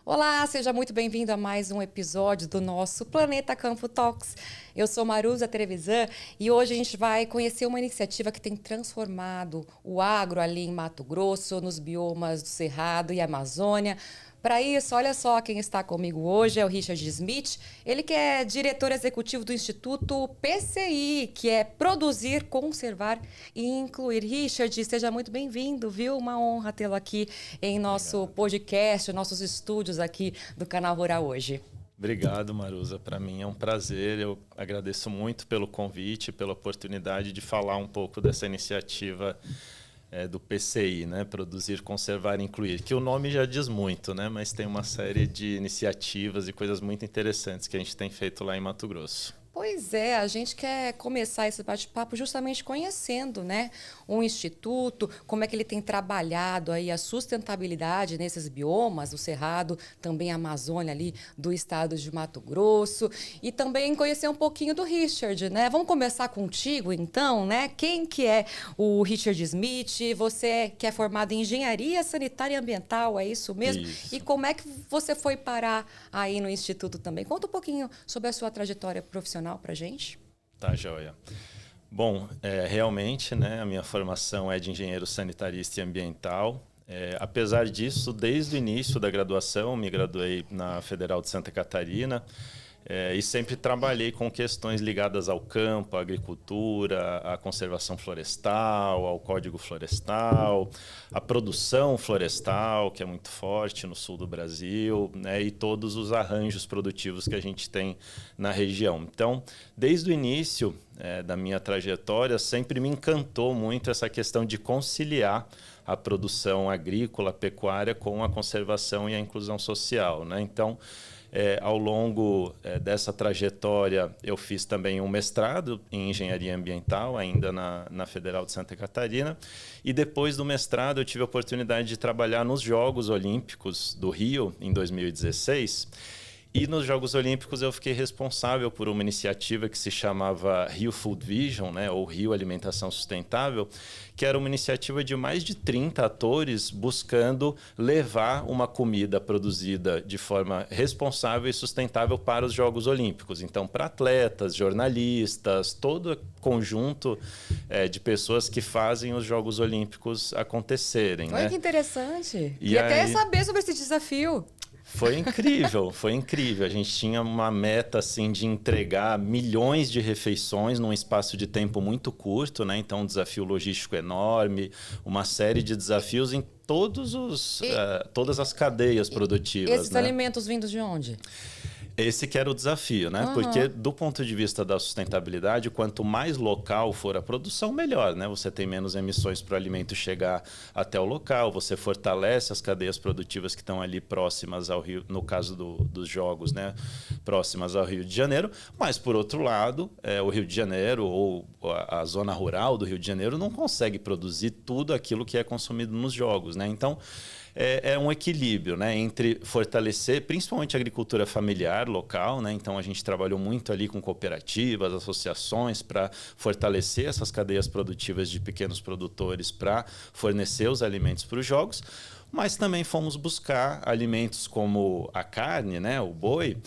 Olá, seja muito bem-vindo a mais um episódio do nosso Planeta Campo Talks. Eu sou Maruza Trevisan e hoje a gente vai conhecer uma iniciativa que tem transformado o agro ali em Mato Grosso, nos biomas do Cerrado e Amazônia. Para isso, olha só quem está comigo hoje, é o Richard Smith. Ele que é diretor executivo do Instituto PCI, que é Produzir, Conservar e Incluir. Richard, seja muito bem-vindo, viu? Uma honra tê-lo aqui em nosso podcast, nossos estúdios aqui do Canal Rural hoje. Obrigado, Maruza. Para mim é um prazer. Eu agradeço muito pelo convite, pela oportunidade de falar um pouco dessa iniciativa do PCI, né? Produzir, Conservar e Incluir, que o nome já diz muito, né? Mas tem uma série de iniciativas e coisas muito interessantes que a gente tem feito lá em Mato Grosso. Pois é, a gente quer começar esse bate-papo justamente conhecendo, né, o Instituto, como é que ele tem trabalhado aí a sustentabilidade nesses biomas, o Cerrado, também a Amazônia ali do estado de Mato Grosso, e também conhecer um pouquinho do Richard, né? Vamos começar contigo, então, né? Quem que é o Richard Smith? Você que é formado em Engenharia Sanitária e Ambiental, é isso mesmo? Isso. E como é que você foi parar aí no Instituto também? Conta um pouquinho sobre a sua trajetória profissional para a gente. Tá, joia. Bom, realmente, né, a minha formação é de engenheiro sanitarista e ambiental. Apesar disso, desde o início da graduação, me graduei na Federal de Santa Catarina e sempre trabalhei com questões ligadas ao campo, à agricultura, à conservação florestal, ao código florestal, à produção florestal, que é muito forte no sul do Brasil, né, e todos os arranjos produtivos que a gente tem na região. Então, desde o início da minha trajetória, sempre me encantou muito essa questão de conciliar a produção agrícola, pecuária, com a conservação e a inclusão social, né? Então, ao longo dessa trajetória, eu fiz também um mestrado em engenharia ambiental, ainda na Federal de Santa Catarina. E depois do mestrado, eu tive a oportunidade de trabalhar nos Jogos Olímpicos do Rio, em 2016. E nos Jogos Olímpicos eu fiquei responsável por uma iniciativa que se chamava Rio Food Vision, né, ou Rio Alimentação Sustentável, que era uma iniciativa de mais de 30 atores buscando levar uma comida produzida de forma responsável e sustentável para os Jogos Olímpicos. Então, para atletas, jornalistas, todo conjunto de pessoas que fazem os Jogos Olímpicos acontecerem. Olha, né? que interessante. E E até aí... saber sobre esse desafio. Foi incrível, foi incrível. A gente tinha uma meta assim de entregar milhões de refeições num espaço de tempo muito curto, né? Então, um desafio logístico enorme, uma série de desafios em todas as cadeias produtivas. Esses alimentos vindos de onde? Esse que era o desafio, né? Uhum. Porque do ponto de vista da sustentabilidade, quanto mais local for a produção, melhor, né? Você tem menos emissões para o alimento chegar até o local, você fortalece as cadeias produtivas que estão ali próximas ao Rio, no caso dos jogos, né? Próximas ao Rio de Janeiro. Mas, por outro lado, o Rio de Janeiro ou a zona rural do Rio de Janeiro não consegue produzir tudo aquilo que é consumido nos jogos, né? Então, é um equilíbrio, né, entre fortalecer principalmente a agricultura familiar local, né? Então a gente trabalhou muito ali com cooperativas, associações para fortalecer essas cadeias produtivas de pequenos produtores para fornecer os alimentos para os jogos, mas também fomos buscar alimentos como a carne, né, o boi,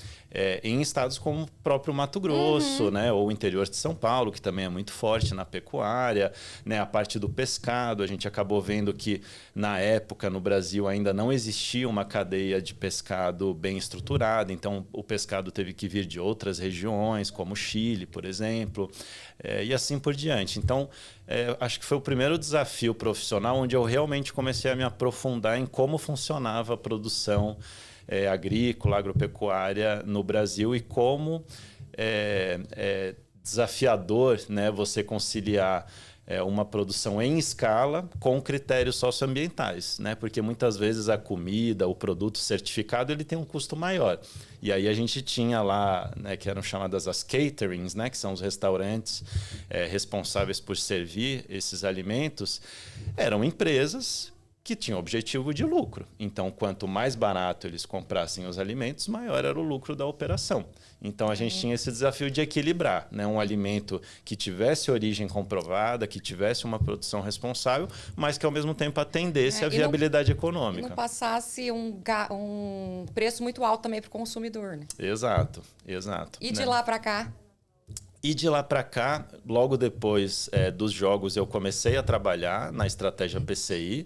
em estados como o próprio Mato Grosso, né, ou o interior de São Paulo, que também é muito forte na pecuária, né, a parte do pescado. A gente acabou vendo que, na época, no Brasil, ainda não existia uma cadeia de pescado bem estruturada, então o pescado teve que vir de outras regiões, como Chile, por exemplo, e assim por diante. Então, acho que foi o primeiro desafio profissional onde eu realmente comecei a me aprofundar em como funcionava a produção agrícola, agropecuária no Brasil e como é desafiador, né, você conciliar uma produção em escala com critérios socioambientais, né? Porque muitas vezes a comida, o produto certificado, ele tem um custo maior. E aí a gente tinha lá, né, que eram chamadas as caterings, né, que são os restaurantes responsáveis por servir esses alimentos, eram empresas que tinha o objetivo de lucro. Então, quanto mais barato eles comprassem os alimentos, maior era o lucro da operação. Então, a gente tinha esse desafio de equilibrar, né? Um alimento que tivesse origem comprovada, que tivesse uma produção responsável, mas que, ao mesmo tempo, atendesse à viabilidade econômica. E não passasse um preço muito alto também para o consumidor, né? Exato, exato. E de lá para cá? E de lá para cá, logo depois dos jogos, eu comecei a trabalhar na estratégia PCI,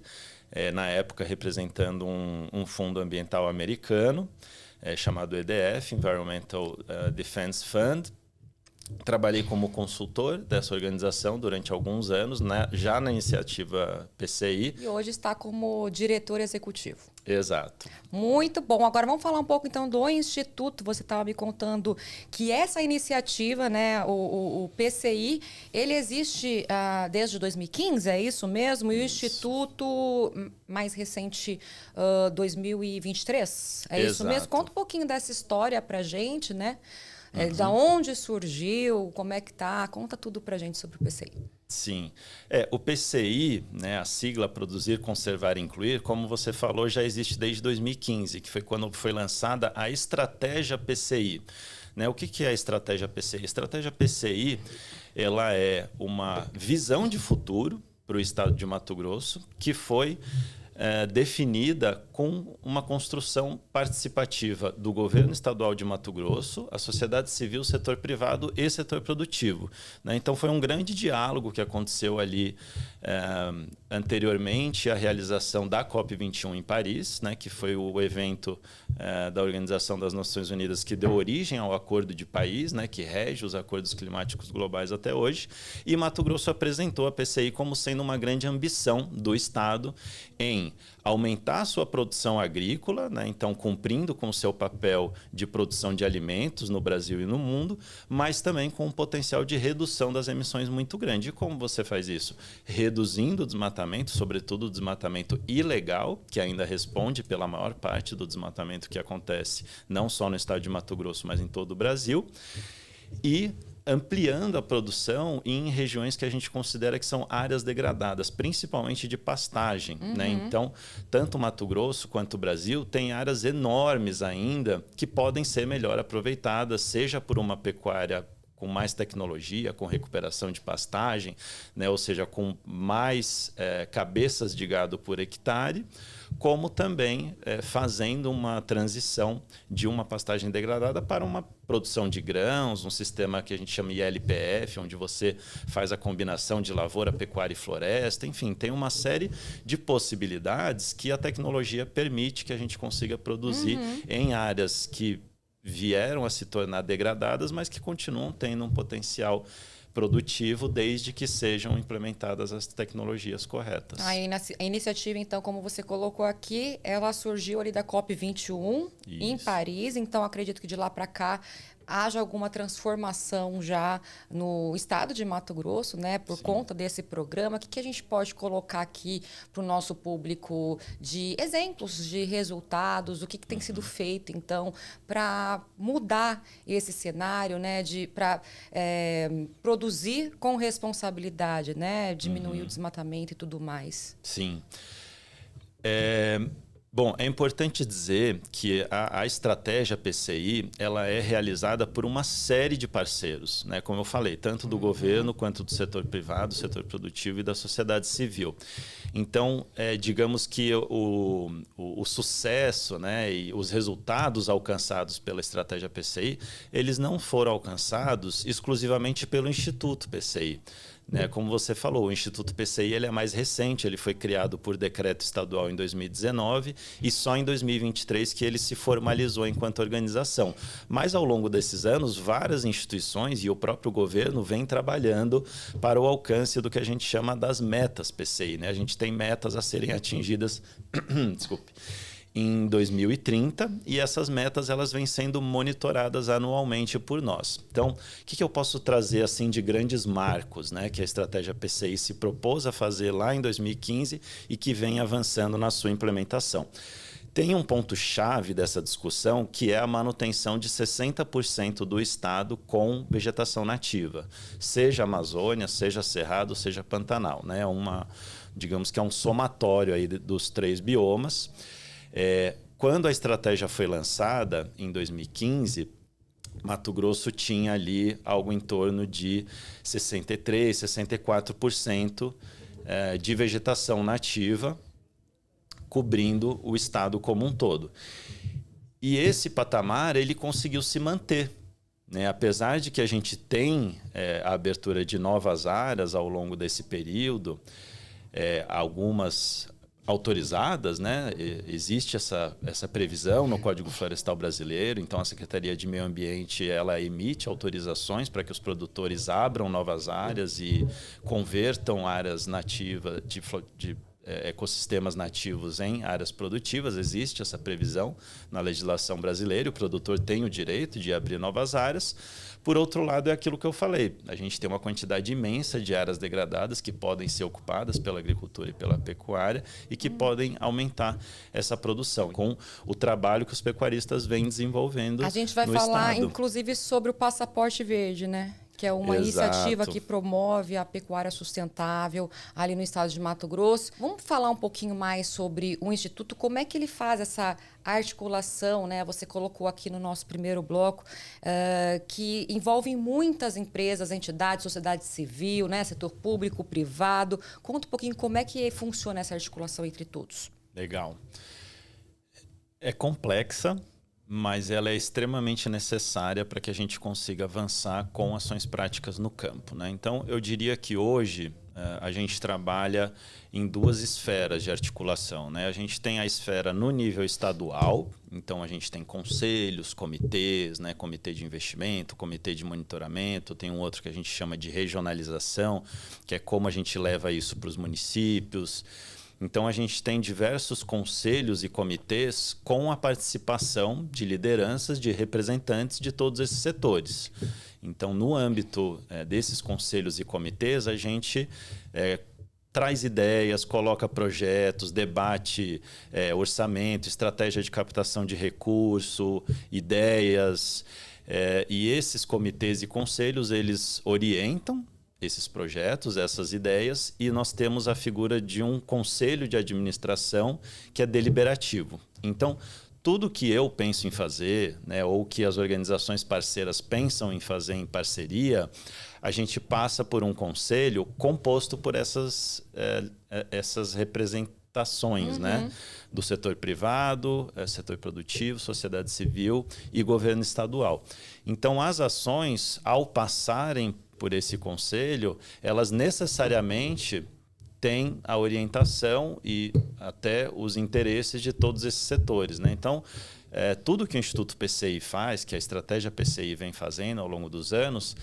na época representando um fundo ambiental americano, chamado EDF, Environmental Defense Fund. Trabalhei como consultor dessa organização durante alguns anos, já na iniciativa PCI. E hoje está como diretor executivo. Exato. Muito bom. Agora vamos falar um pouco então do Instituto. Você estava me contando que essa iniciativa, né, o PCI, ele existe desde 2015, é isso mesmo? E o Instituto, mais recente, 2023? É isso mesmo? Conta um pouquinho dessa história para gente, né? Da onde surgiu, como é que tá? Conta tudo pra gente sobre o PCI. Sim. O PCI, né, a sigla Produzir, Conservar e Incluir, como você falou, já existe desde 2015, que foi quando foi lançada a estratégia PCI. Né, o que é a estratégia PCI? A estratégia PCI ela é uma visão de futuro para o estado de Mato Grosso, que foi definida com uma construção participativa do governo estadual de Mato Grosso, a sociedade civil, setor privado e setor produtivo. Né? Então, foi um grande diálogo que aconteceu ali anteriormente à realização da COP21 em Paris, né? Que foi o evento da Organização das Nações Unidas que deu origem ao Acordo de Paris, né? Que rege os acordos climáticos globais até hoje. E Mato Grosso apresentou a PCI como sendo uma grande ambição do Estado em aumentar a sua produção agrícola, né? Então cumprindo com o seu papel de produção de alimentos no Brasil e no mundo, mas também com um potencial de redução das emissões muito grande. E como você faz isso? Reduzindo o desmatamento, sobretudo o desmatamento ilegal, que ainda responde pela maior parte do desmatamento que acontece não só no estado de Mato Grosso, mas em todo o Brasil, e ampliando a produção em regiões que a gente considera que são áreas degradadas, principalmente de pastagem. Né? Então, tanto Mato Grosso quanto o Brasil têm áreas enormes ainda que podem ser melhor aproveitadas, seja por uma pecuária com mais tecnologia, com recuperação de pastagem, né? Ou seja, com mais cabeças de gado por hectare, como também fazendo uma transição de uma pastagem degradada para uma produção de grãos, um sistema que a gente chama ILPF, onde você faz a combinação de lavoura, pecuária e floresta. Enfim, tem uma série de possibilidades que a tecnologia permite que a gente consiga produzir em áreas que vieram a se tornar degradadas, mas que continuam tendo um potencial produtivo desde que sejam implementadas as tecnologias corretas. A iniciativa, então, como você colocou aqui, ela surgiu ali da COP21 em Paris, então acredito que de lá para cá haja alguma transformação já no estado de Mato Grosso, né, por conta desse programa. O que a gente pode colocar aqui para o nosso público de exemplos de resultados, o que tem sido feito, então, para mudar esse cenário, né, para produzir com responsabilidade, né, diminuir o desmatamento e tudo mais? Sim. Bom, é importante dizer que a estratégia PCI ela é realizada por uma série de parceiros, né? Como eu falei, tanto do governo quanto do setor privado, setor produtivo e da sociedade civil. Então, digamos que o sucesso, né, e os resultados alcançados pela estratégia PCI, eles não foram alcançados exclusivamente pelo Instituto PCI. Né? Como você falou, o Instituto PCI ele é mais recente, ele foi criado por decreto estadual em 2019 e só em 2023 que ele se formalizou enquanto organização. Mas ao longo desses anos, várias instituições e o próprio governo vem trabalhando para o alcance do que a gente chama das metas PCI. Né? A gente tem metas a serem atingidas desculpe, em 2030 e essas metas elas vêm sendo monitoradas anualmente por nós. Então, o que eu posso trazer assim de grandes marcos, né, que a estratégia PCI se propôs a fazer lá em 2015 e que vem avançando na sua implementação? Tem um ponto-chave dessa discussão que é a manutenção de 60% do estado com vegetação nativa, seja Amazônia, seja Cerrado, seja Pantanal, né? digamos que é um somatório aí dos 3 biomas. Quando a estratégia foi lançada, em 2015, Mato Grosso tinha ali algo em torno de 63%, 64% de vegetação nativa, cobrindo o estado como um todo. E esse patamar ele conseguiu se manter, né? Apesar de que a gente tem a abertura de novas áreas ao longo desse período, algumas autorizadas, né? Existe essa previsão no Código Florestal Brasileiro, então a Secretaria de Meio Ambiente ela emite autorizações para que os produtores abram novas áreas e convertam áreas nativas de ecossistemas nativos em áreas produtivas. Existe essa previsão na legislação brasileira, o produtor tem o direito de abrir novas áreas. Por outro lado, é aquilo que eu falei, a gente tem uma quantidade imensa de áreas degradadas que podem ser ocupadas pela agricultura e pela pecuária e que podem aumentar essa produção, com o trabalho que os pecuaristas vêm desenvolvendo no estado. A gente vai falar, inclusive, sobre o Passaporte Verde, né? Que é uma iniciativa que promove a pecuária sustentável ali no estado de Mato Grosso. Vamos falar um pouquinho mais sobre o Instituto, como é que ele faz essa articulação, né? Você colocou aqui no nosso primeiro bloco, que envolve muitas empresas, entidades, sociedade civil, né? Setor público, privado. Conta um pouquinho como é que funciona essa articulação entre todos. Legal. É complexa, mas ela é extremamente necessária para que a gente consiga avançar com ações práticas no campo, né? Então, eu diria que hoje a gente trabalha em 2 esferas de articulação, né? A gente tem a esfera no nível estadual, então a gente tem conselhos, comitês, né? Comitê de investimento, comitê de monitoramento, tem um outro que a gente chama de regionalização, que é como a gente leva isso para os municípios. Então, a gente tem diversos conselhos e comitês com a participação de lideranças, de representantes de todos esses setores. Então, no âmbito desses conselhos e comitês, a gente traz ideias, coloca projetos, debate orçamento, estratégia de captação de recurso, ideias. E esses comitês e conselhos, eles orientam esses projetos, essas ideias, e nós temos a figura de um conselho de administração que é deliberativo. Então, tudo que eu penso em fazer, né, ou que as organizações parceiras pensam em fazer em parceria, a gente passa por um conselho composto por essas representações, né, do setor privado, setor produtivo, sociedade civil e governo estadual. Então, as ações, ao passarem por esse conselho, elas necessariamente têm a orientação e até os interesses de todos esses setores, né? Então, tudo que o Instituto PCI faz, que a estratégia PCI vem fazendo ao longo dos anos,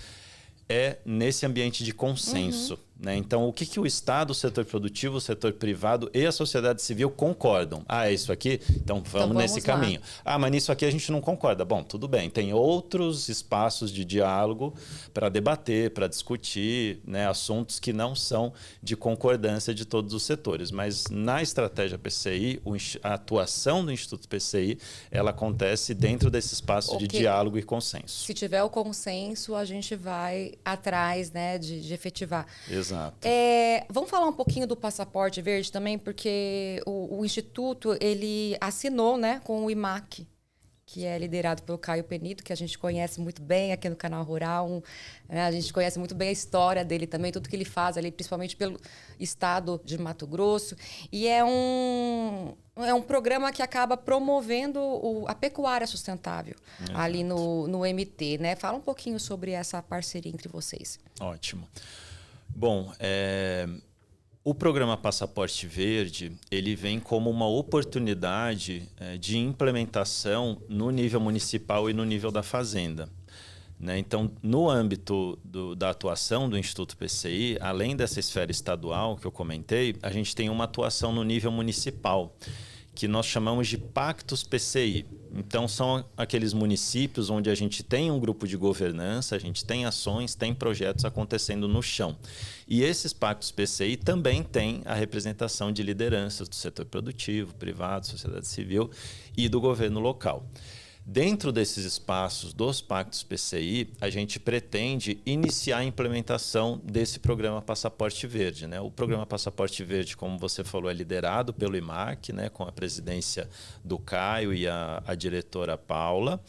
é nesse ambiente de consenso, né? Então, o que o Estado, o setor produtivo, o setor privado e a sociedade civil concordam? É isso aqui? Então vamos nesse caminho. Mas nisso aqui a gente não concorda. Bom, tudo bem. Tem outros espaços de diálogo para debater, para discutir, né, assuntos que não são de concordância de todos os setores. Mas na estratégia PCI, a atuação do Instituto PCI, ela acontece dentro desse espaço de diálogo e consenso. Se tiver o consenso, a gente vai atrás, né, de efetivar. Exato. Vamos falar um pouquinho do Passaporte Verde também, porque o Instituto ele assinou, né, com o IMAC, que é liderado pelo Caio Penido, que a gente conhece muito bem aqui no Canal Rural. Né, a gente conhece muito bem a história dele também, tudo que ele faz ali, principalmente pelo estado de Mato Grosso. E é um programa que acaba promovendo a pecuária sustentável. Exato. Ali no MT, né? Fala um pouquinho sobre essa parceria entre vocês. Ótimo. Bom, o programa Passaporte Verde, ele vem como uma oportunidade de implementação no nível municipal e no nível da fazenda, né? Então, no âmbito da atuação do Instituto PCI, além dessa esfera estadual que eu comentei, a gente tem uma atuação no nível municipal, que nós chamamos de Pactos PCI. Então, são aqueles municípios onde a gente tem um grupo de governança, a gente tem ações, tem projetos acontecendo no chão. E esses Pactos PCI também têm a representação de lideranças do setor produtivo, privado, sociedade civil e do governo local. Dentro desses espaços dos pactos PCI, a gente pretende iniciar a implementação desse programa Passaporte Verde, né? O programa Passaporte Verde, como você falou, é liderado pelo IMAC, né? Com a presidência do Caio e a diretora Paula.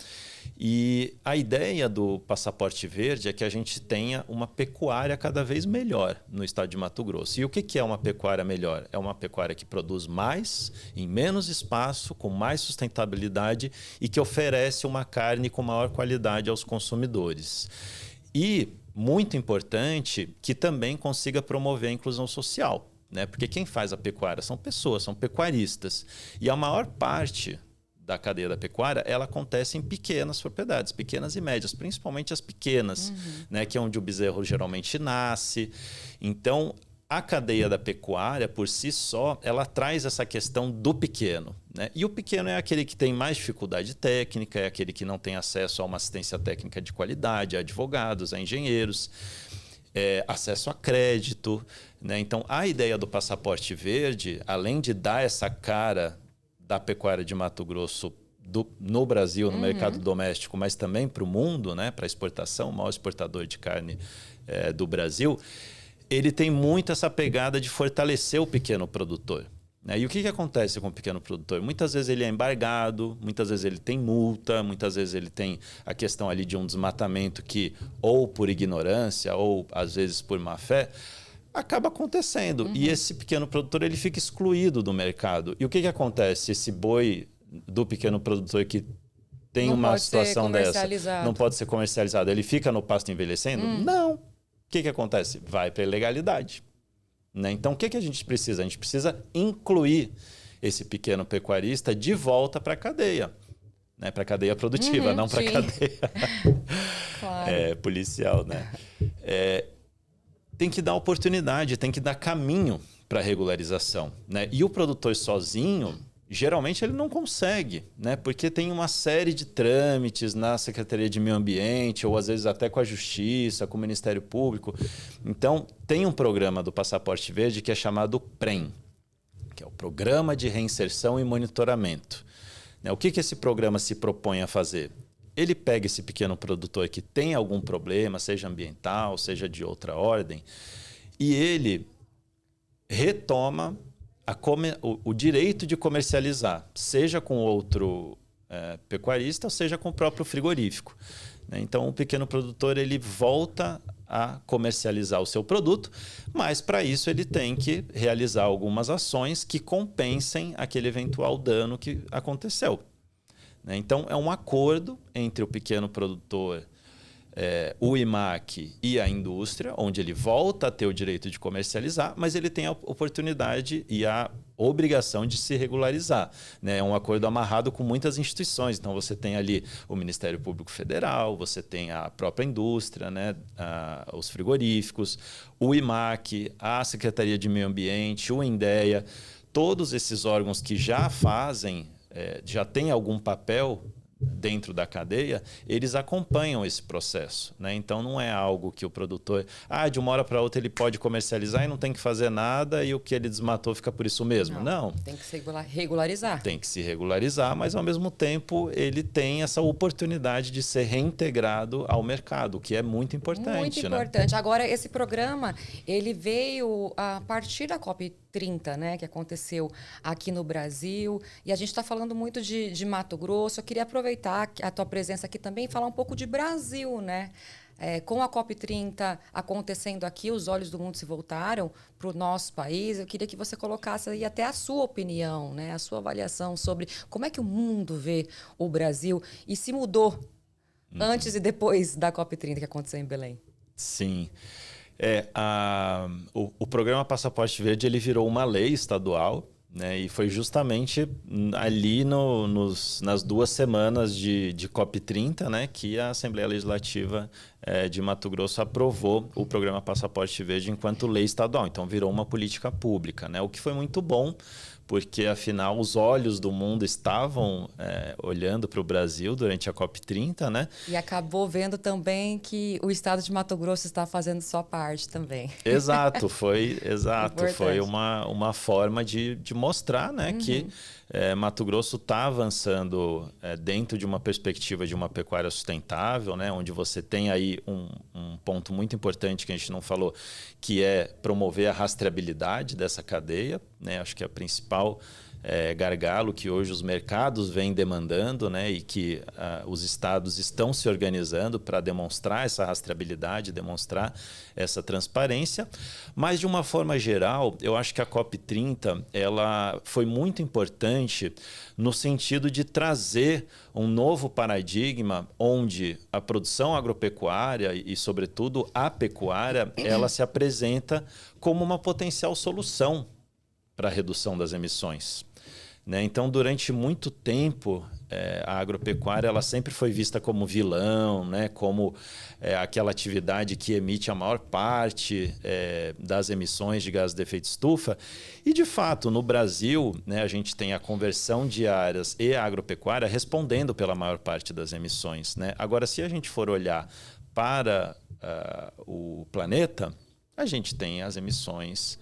E a ideia do Passaporte Verde é que a gente tenha uma pecuária cada vez melhor no estado de Mato Grosso. E o que é uma pecuária melhor? É uma pecuária que produz mais, em menos espaço, com mais sustentabilidade e que oferece uma carne com maior qualidade aos consumidores. E, muito importante, que também consiga promover a inclusão social, né? Porque quem faz a pecuária são pessoas, são pecuaristas. E a maior parte da cadeia da pecuária, ela acontece em pequenas propriedades, pequenas e médias, principalmente as pequenas, né, que é onde o bezerro geralmente nasce. Então, a cadeia da pecuária, por si só, ela traz essa questão do pequeno, né? E o pequeno é aquele que tem mais dificuldade técnica, é aquele que não tem acesso a uma assistência técnica de qualidade, a advogados, a engenheiros, acesso a crédito, né? Então, a ideia do Passaporte Verde, além de dar essa cara da pecuária de Mato Grosso no Brasil, no mercado doméstico, mas também para o mundo, né, para exportação, o maior exportador de carne do Brasil, ele tem muito essa pegada de fortalecer o pequeno produtor, né? E o que acontece com o pequeno produtor? Muitas vezes ele é embargado, muitas vezes ele tem multa, muitas vezes ele tem a questão ali de um desmatamento que, ou por ignorância, ou às vezes por má fé, acaba acontecendo. E esse pequeno produtor ele fica excluído do mercado. E o que acontece? Esse boi do pequeno produtor que tem uma situação dessa não pode ser comercializado. Ele fica no pasto envelhecendo? Não. O que acontece? Vai para a ilegalidade, né? Então, o que a gente precisa? A gente precisa incluir esse pequeno pecuarista de volta para a cadeia. Né? Para a cadeia produtiva, não para a cadeia claro. Policial, né? Tem que dar oportunidade, tem que dar caminho para a regularização, né? E o produtor sozinho, geralmente ele não consegue, né? Porque tem uma série de trâmites na Secretaria de Meio Ambiente, ou às vezes até com a Justiça, com o Ministério Público. Então, tem um programa do Passaporte Verde que é chamado PREM, que é o Programa de Reinserção e Monitoramento. O que esse programa se propõe a fazer? Ele pega esse pequeno produtor que tem algum problema, seja ambiental, seja de outra ordem, e ele retoma o direito de comercializar, seja com outro pecuarista, ou seja com o próprio frigorífico, né? Então, o pequeno produtor ele volta a comercializar o seu produto, mas para isso ele tem que realizar algumas ações que compensem aquele eventual dano que aconteceu. Então, é um acordo entre o pequeno produtor, o IMAC e a indústria, onde ele volta a ter o direito de comercializar, mas ele tem a oportunidade e a obrigação de se regularizar, né? É um acordo amarrado com muitas instituições. Então, você tem ali o Ministério Público Federal, você tem a própria indústria, né? Os frigoríficos, o IMAC, a Secretaria de Meio Ambiente, o INDEA, todos esses órgãos que já fazem já tem algum papel dentro da cadeia, eles acompanham esse processo, né? Então, não é algo que o produtor, de uma hora para outra ele pode comercializar e não tem que fazer nada e o que ele desmatou fica por isso mesmo. Não. Tem que se regularizar. Tem que se regularizar, mas ao mesmo tempo ele tem essa oportunidade de ser reintegrado ao mercado, o que é muito importante. Muito importante. Né? Agora, esse programa, ele veio a partir da COP30, né, que aconteceu aqui no Brasil, e a gente está falando muito de Mato Grosso. Eu queria aproveitar a tua presença aqui também e falar um pouco de Brasil, né? Com a COP30 acontecendo aqui, os olhos do mundo se voltaram para o nosso país. Eu queria que você colocasse aí até a sua opinião, né? A sua avaliação sobre como é que o mundo vê o Brasil e se mudou antes e depois da COP30 que aconteceu em Belém. Sim. O programa Passaporte Verde ele virou uma lei estadual, né? E foi justamente ali nas 2 semanas de COP30, né, que a Assembleia Legislativa de Mato Grosso aprovou o programa Passaporte Verde enquanto lei estadual. Então, virou uma política pública, né? O que foi muito bom, porque, afinal, os olhos do mundo estavam olhando para o Brasil durante a COP30, né? E acabou vendo também que o estado de Mato Grosso está fazendo sua parte também. Exato, foi uma forma de mostrar, né, que Mato Grosso está avançando dentro de uma perspectiva de uma pecuária sustentável, né, onde você tem aí um ponto muito importante que a gente não falou, que é promover a rastreabilidade dessa cadeia, né? Acho que é a principal gargalo que hoje os mercados vêm demandando, né, e que os estados estão se organizando para demonstrar essa rastreabilidade, demonstrar essa transparência. Mas, de uma forma geral, eu acho que a COP30 ela foi muito importante no sentido de trazer um novo paradigma onde a produção agropecuária e, sobretudo, a pecuária, ela se apresenta como uma potencial solução para a redução das emissões. Né? Então, durante muito tempo, a agropecuária ela sempre foi vista como vilão, né? Como aquela atividade que emite a maior parte das emissões de gases de efeito estufa. E, de fato, no Brasil, né, a gente tem a conversão de áreas e a agropecuária respondendo pela maior parte das emissões. Né? Agora, se a gente for olhar para o planeta, a gente tem as emissões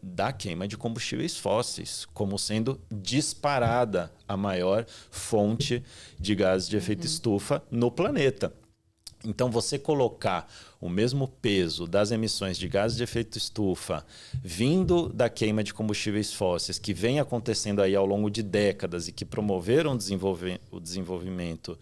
da queima de combustíveis fósseis como sendo disparada a maior fonte de gases de efeito estufa no planeta. Então, você colocar o mesmo peso das emissões de gases de efeito estufa vindo da queima de combustíveis fósseis, que vem acontecendo aí ao longo de décadas e que promoveram o desenvolvimento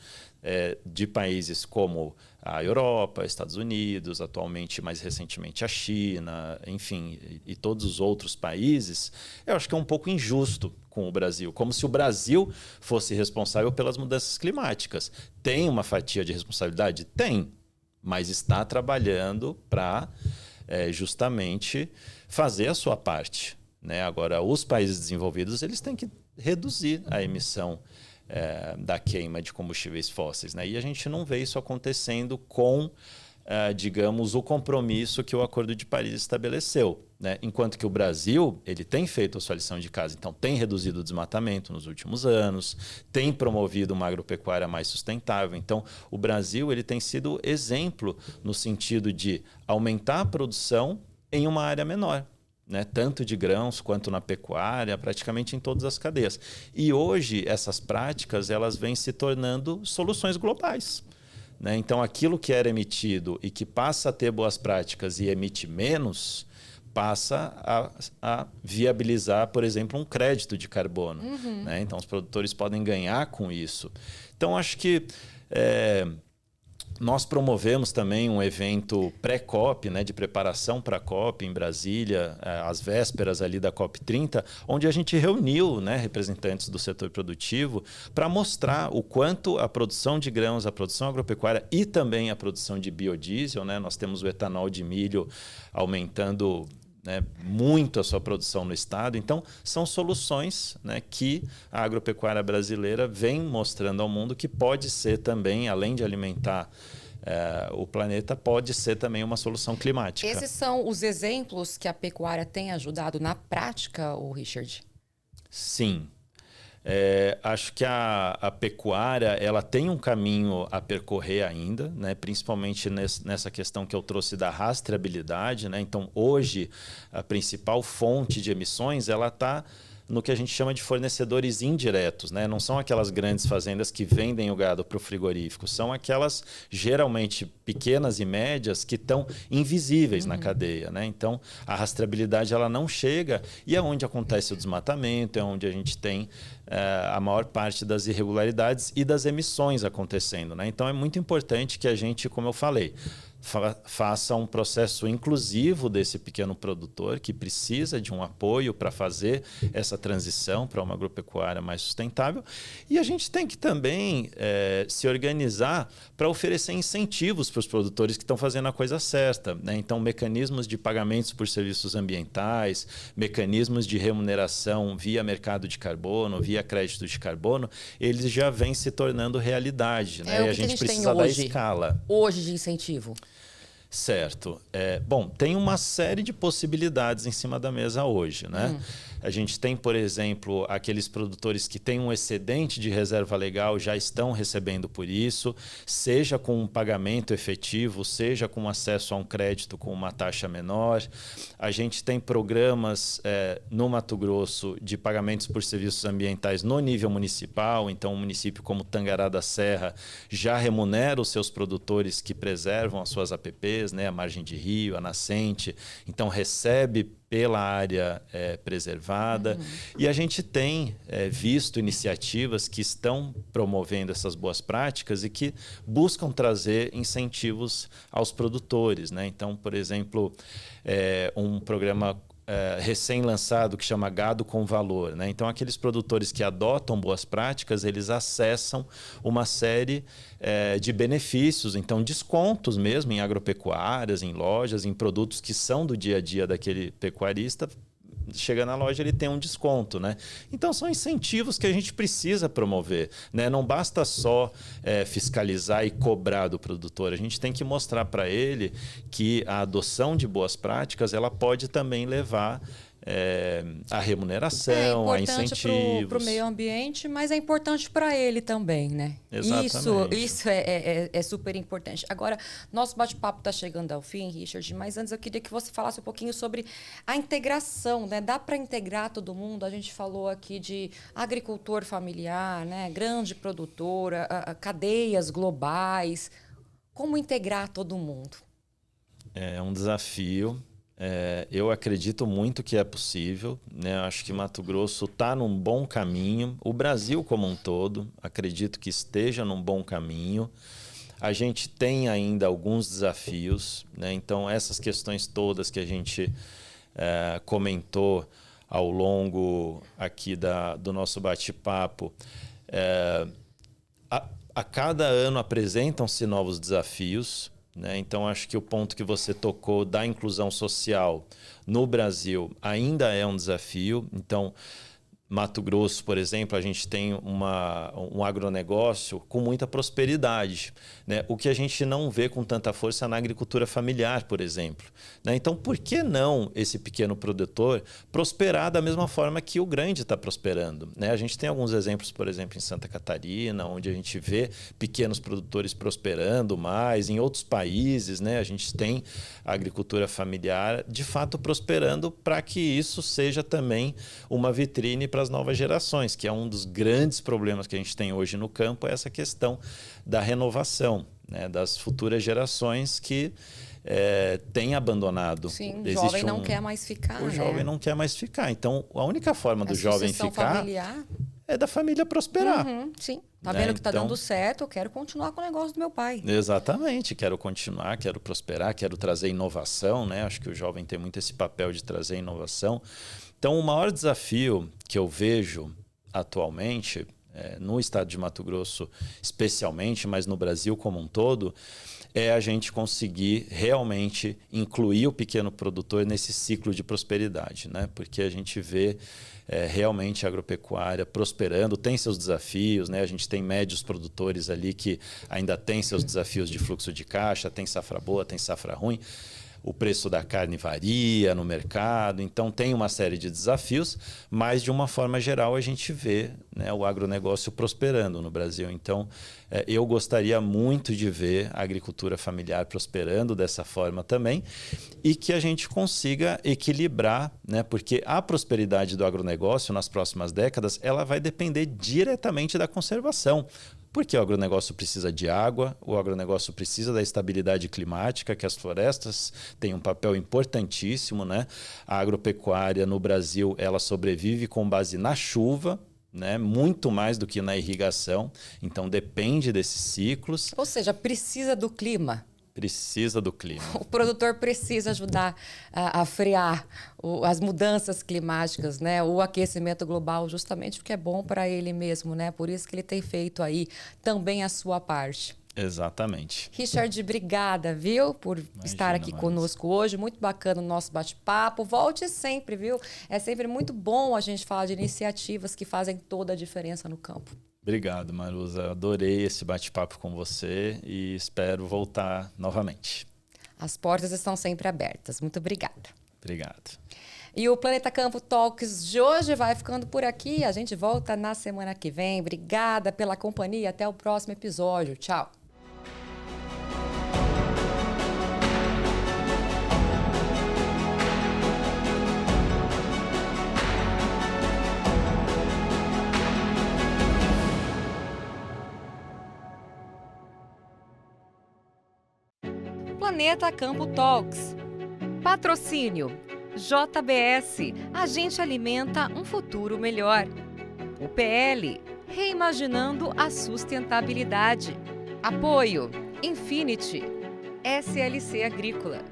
de países como a Europa, Estados Unidos, atualmente, mais recentemente, a China, enfim, e todos os outros países, eu acho que é um pouco injusto com o Brasil, como se o Brasil fosse responsável pelas mudanças climáticas. Tem uma fatia de responsabilidade? Tem, mas está trabalhando para justamente fazer a sua parte. Né? Agora, os países desenvolvidos eles têm que reduzir a emissão da queima de combustíveis fósseis. Né? E a gente não vê isso acontecendo com, digamos, o compromisso que o Acordo de Paris estabeleceu. Né? Enquanto que o Brasil ele tem feito a sua lição de casa, então tem reduzido o desmatamento nos últimos anos, tem promovido uma agropecuária mais sustentável. Então, o Brasil ele tem sido exemplo no sentido de aumentar a produção em uma área menor. Né, tanto de grãos quanto na pecuária, praticamente em todas as cadeias. E hoje essas práticas elas vêm se tornando soluções globais. Né? Então aquilo que era emitido e que passa a ter boas práticas e emite menos, passa a viabilizar, por exemplo, um crédito de carbono. Né? Então os produtores podem ganhar com isso. Então acho que nós promovemos também um evento pré-COP, né, de preparação para a COP em Brasília, às vésperas ali da COP30, onde a gente reuniu, né, representantes do setor produtivo para mostrar o quanto a produção de grãos, a produção agropecuária e também a produção de biodiesel, né, nós temos o etanol de milho aumentando, né, muito a sua produção no estado. Então, são soluções, né, que a agropecuária brasileira vem mostrando ao mundo que pode ser também, além de alimentar o planeta, pode ser também uma solução climática. Esses são os exemplos que a pecuária tem ajudado na prática, Richard? Sim. Acho que a pecuária ela tem um caminho a percorrer ainda, né? Principalmente nessa questão que eu trouxe da rastreabilidade. Né? Então, hoje, a principal fonte de emissões ela está no que a gente chama de fornecedores indiretos. Né? Não são aquelas grandes fazendas que vendem o gado para o frigorífico, são aquelas geralmente pequenas e médias que estão invisíveis na cadeia. Né? Então, a rastreabilidade ela não chega e é onde acontece o desmatamento, é onde a gente tem a maior parte das irregularidades e das emissões acontecendo. Né? Então, é muito importante que a gente, como eu falei, faça um processo inclusivo desse pequeno produtor que precisa de um apoio para fazer essa transição para uma agropecuária mais sustentável. E a gente tem que também se organizar para oferecer incentivos para os produtores que estão fazendo a coisa certa. Né? Então, mecanismos de pagamentos por serviços ambientais, mecanismos de remuneração via mercado de carbono, via crédito de carbono, eles já vêm se tornando realidade. Né? E a gente precisa dar escala. Hoje de incentivo? Certo. Bom, tem uma série de possibilidades em cima da mesa hoje. Né? A gente tem, por exemplo, aqueles produtores que têm um excedente de reserva legal, já estão recebendo por isso, seja com um pagamento efetivo, seja com acesso a um crédito com uma taxa menor. A gente tem programas no Mato Grosso de pagamentos por serviços ambientais no nível municipal. Então, um município como Tangará da Serra já remunera os seus produtores que preservam as suas APPs, né, a margem de rio, a nascente. Então, recebe pela área preservada. E a gente tem visto iniciativas que estão promovendo essas boas práticas e que buscam trazer incentivos aos produtores, né? Então, por exemplo, um programa recém-lançado que chama Gado com Valor, né? Então, aqueles produtores que adotam boas práticas, eles acessam uma série de benefícios, então descontos mesmo em agropecuárias, em lojas, em produtos que são do dia a dia daquele pecuarista. Chega na loja, ele tem um desconto, né? Então, são incentivos que a gente precisa promover, né? Não basta só fiscalizar e cobrar do produtor. A gente tem que mostrar para ele que a adoção de boas práticas ela pode também levar a remuneração, a incentivos. É importante para o meio ambiente, mas é importante para ele também, né? Exatamente. Isso é super importante. Agora, nosso bate-papo está chegando ao fim, Richard, mas antes eu queria que você falasse um pouquinho sobre a integração, né? Dá para integrar todo mundo? A gente falou aqui de agricultor familiar, né? Grande produtora, cadeias globais. Como integrar todo mundo? É um desafio. Eu acredito muito que é possível, né? Acho que Mato Grosso está num bom caminho. O Brasil como um todo, acredito que esteja num bom caminho. A gente tem ainda alguns desafios, né? Então, essas questões todas que a gente comentou ao longo aqui do nosso bate-papo, a cada ano apresentam-se novos desafios. Então, acho que o ponto que você tocou da inclusão social no Brasil ainda é um desafio. Então, Mato Grosso, por exemplo, a gente tem um agronegócio com muita prosperidade, né? O que a gente não vê com tanta força na agricultura familiar, por exemplo, né? Então, por que não esse pequeno produtor prosperar da mesma forma que o grande está prosperando, né? A gente tem alguns exemplos, por exemplo, em Santa Catarina, onde a gente vê pequenos produtores prosperando mais. Em outros países, né, a gente tem a agricultura familiar, de fato, prosperando para que isso seja também uma vitrine para as novas gerações, que é um dos grandes problemas que a gente tem hoje no campo, é essa questão da renovação, né, das futuras gerações que têm abandonado. Sim, o jovem não quer mais ficar. O jovem não quer mais ficar. Então, a única forma do jovem ficar familiar é da família prosperar. Sim. Tá vendo que tá dando certo, eu quero continuar com o negócio do meu pai. Exatamente, quero continuar, quero prosperar, quero trazer inovação, né? Acho que o jovem tem muito esse papel de trazer inovação. Então, o maior desafio que eu vejo atualmente, no estado de Mato Grosso especialmente, mas no Brasil como um todo, é a gente conseguir realmente incluir o pequeno produtor nesse ciclo de prosperidade, né? Porque a gente vê realmente a agropecuária prosperando, tem seus desafios, né? A gente tem médios produtores ali que ainda tem seus desafios de fluxo de caixa, tem safra boa, tem safra ruim. O preço da carne varia no mercado, então tem uma série de desafios, mas de uma forma geral a gente vê, né, o agronegócio prosperando no Brasil. Então, eu gostaria muito de ver a agricultura familiar prosperando dessa forma também e que a gente consiga equilibrar, né, porque a prosperidade do agronegócio nas próximas décadas ela vai depender diretamente da conservação. Porque o agronegócio precisa de água, o agronegócio precisa da estabilidade climática, que as florestas têm um papel importantíssimo, né? A agropecuária no Brasil ela sobrevive com base na chuva, né? Muito mais do que na irrigação. Então depende desses ciclos. Ou seja, precisa do clima. Precisa do clima. O produtor precisa ajudar a frear as mudanças climáticas, né? O aquecimento global, justamente porque é bom para ele mesmo, né? Por isso que ele tem feito aí também a sua parte. Exatamente. Richard, obrigada, viu, por estar aqui conosco hoje. Muito bacana o nosso bate-papo. Volte sempre, viu? É sempre muito bom a gente falar de iniciativas que fazem toda a diferença no campo. Obrigado, Maruza. Adorei esse bate-papo com você e espero voltar novamente. As portas estão sempre abertas. Muito obrigada. Obrigado. E o Planeta Campo Talks de hoje vai ficando por aqui. A gente volta na semana que vem. Obrigada pela companhia. Até o próximo episódio. Tchau. Planeta Campo Talks. Patrocínio JBS. A gente alimenta um futuro melhor. UPL. Reimaginando a sustentabilidade. Apoio Infinity. SLC Agrícola.